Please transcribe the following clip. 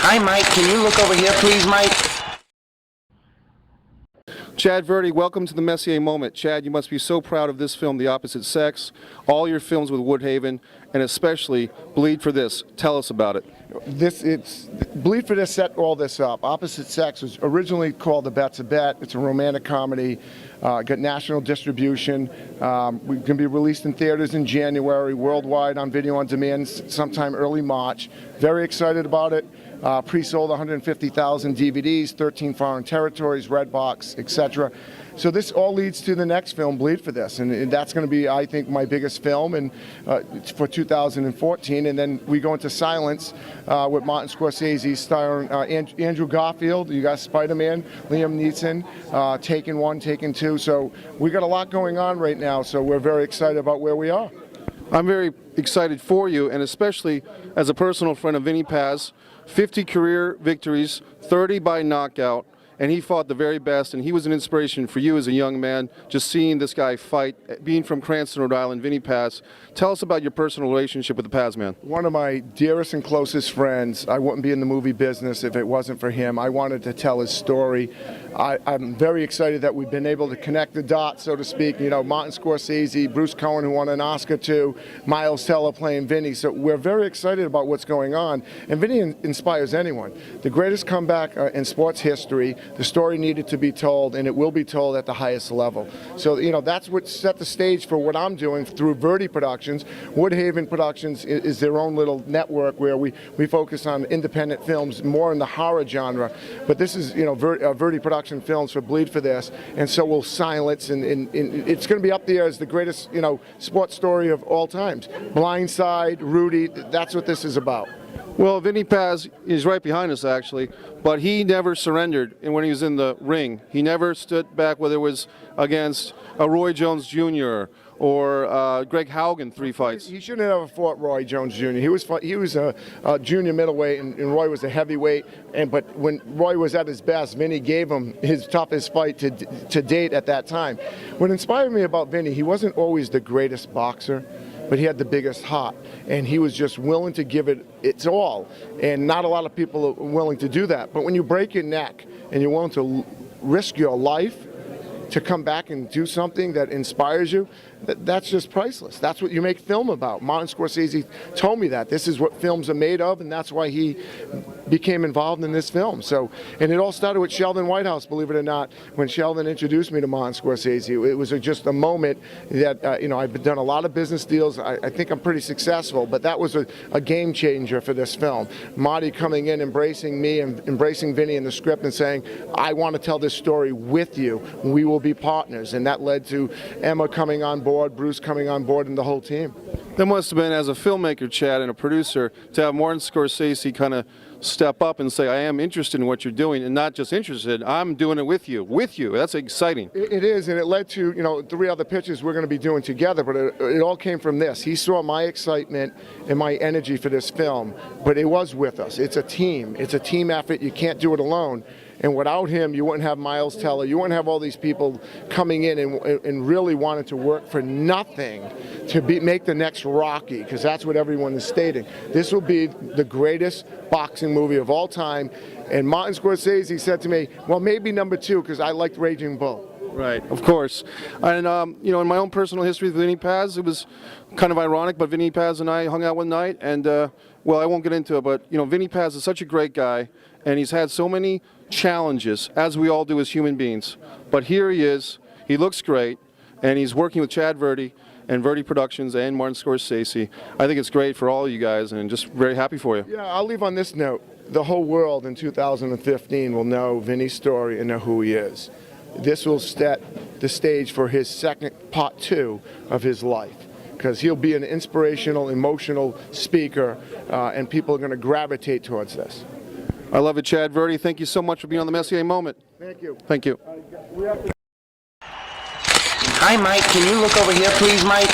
Hi, Mike. Can you look over here, please, Mike? Chad Verdi, welcome to the Messier moment. Chad, you must be so proud of this film, The Opposite Sex, all your films with Woodhaven, and especially Bleed for This. Tell us about it. Bleed for This set all this up. Opposite Sex was originally called The Bet's a Bet. It's a romantic comedy. Got national distribution. We're going to be released in theaters in January, worldwide on video on demand sometime early March. Very excited about it. Pre-sold 150,000 DVDs, 13 foreign territories, Redbox, etc. So this all leads to the next film, Bleed for This, and that's going to be, I think, my biggest film, and it's for 2014. And then we go into Silence with Martin Scorsese, starring Andrew Garfield. You got Spider-Man, Liam Neeson, Taken 1, Taken 2. So we got a lot going on right now. So we're very excited about where we are. I'm very excited for you, and especially as a personal friend of Vinny Paz. 50 career victories, 30 by knockout, and he fought the very best, and he was an inspiration for you as a young man, just seeing this guy fight, being from Cranston, Rhode Island, Vinny Paz. Tell us about your personal relationship with the Paz man. One of my dearest and closest friends. I wouldn't be in the movie business if it wasn't for him. I wanted to tell his story. I'm very excited that we've been able to connect the dots, so to speak. You know, Martin Scorsese, Bruce Cohen, who won an Oscar too, Miles Teller playing Vinny. So we're very excited about what's going on. And Vinny inspires anyone. The greatest comeback in sports history. The story needed to be told, and it will be told at the highest level. So, you know, that's what set the stage for what I'm doing through Verdi Productions. Woodhaven Productions is their own little network where we focus on independent films, more in the horror genre. But this is, you know, Verdi Production films for Bleed for This, and so will Silence, and it's going to be up there as the greatest, you know, sports story of all times. Blindside, Rudy, that's what this is about. Well, Vinny Paz is right behind us, actually, but he never surrendered when he was in the ring. He never stood back, whether it was against Roy Jones Jr. or Greg Haugen, 3 fights. He shouldn't have ever fought Roy Jones Jr. He was a junior middleweight, and Roy was a heavyweight. But when Roy was at his best, Vinny gave him his toughest fight to date at that time. What inspired me about Vinny, he wasn't always the greatest boxer, but he had the biggest heart, and he was just willing to give it its all. And not a lot of people are willing to do that. But when you break your neck and you're willing to risk your life to come back and do something that inspires you, that's just priceless. That's what you make film about. Martin Scorsese told me that. This is what films are made of, and that's why he became involved in this film. So, and it all started with Sheldon Whitehouse, believe it or not, when Sheldon introduced me to Martin Scorsese. It was just a moment that, you know, I've done a lot of business deals. I think I'm pretty successful, but that was a game changer for this film. Marty coming in, embracing me and embracing Vinny in the script and saying, I want to tell this story with you. We will be partners. And that led to Emma coming on board, Bruce coming on board, and the whole team. That must have been, as a filmmaker, Chad, and a producer, to have Martin Scorsese kind of step up and say, I am interested in what you're doing, and not just interested, I'm doing it with you. That's exciting. It is, and it led to, you know, 3 other pictures we're going to be doing together, but it all came from this. He saw my excitement and my energy for this film, but it was with us. It's a team. It's a team effort. You can't do it alone. And without him, you wouldn't have Miles Teller. You wouldn't have all these people coming in and really wanting to work for nothing to make the next Rocky, because that's what everyone is stating. This will be the greatest boxing movie of all time. And Martin Scorsese said to me, well, maybe number 2, because I liked Raging Bull. Right, of course. And, you know, in my own personal history with Vinny Paz, it was kind of ironic, but Vinny Paz and I hung out one night, and, well, I won't get into it, but, you know, Vinny Paz is such a great guy, and he's had so many challenges, as we all do as human beings. But here he is, he looks great, and he's working with Chad Verdi and Verdi Productions and Martin Scorsese. I think it's great for all of you guys, and just very happy for you. Yeah, I'll leave on this note. The whole world in 2015 will know Vinny's story and know who he is. This will set the stage for his second part 2 of his life, because he'll be an inspirational, emotional speaker, and people are going to gravitate towards this. I love it, Chad Verdi. Thank you so much for being on the Messier moment. Thank you. Thank you. Hi, Mike. Can you look over here, please, Mike?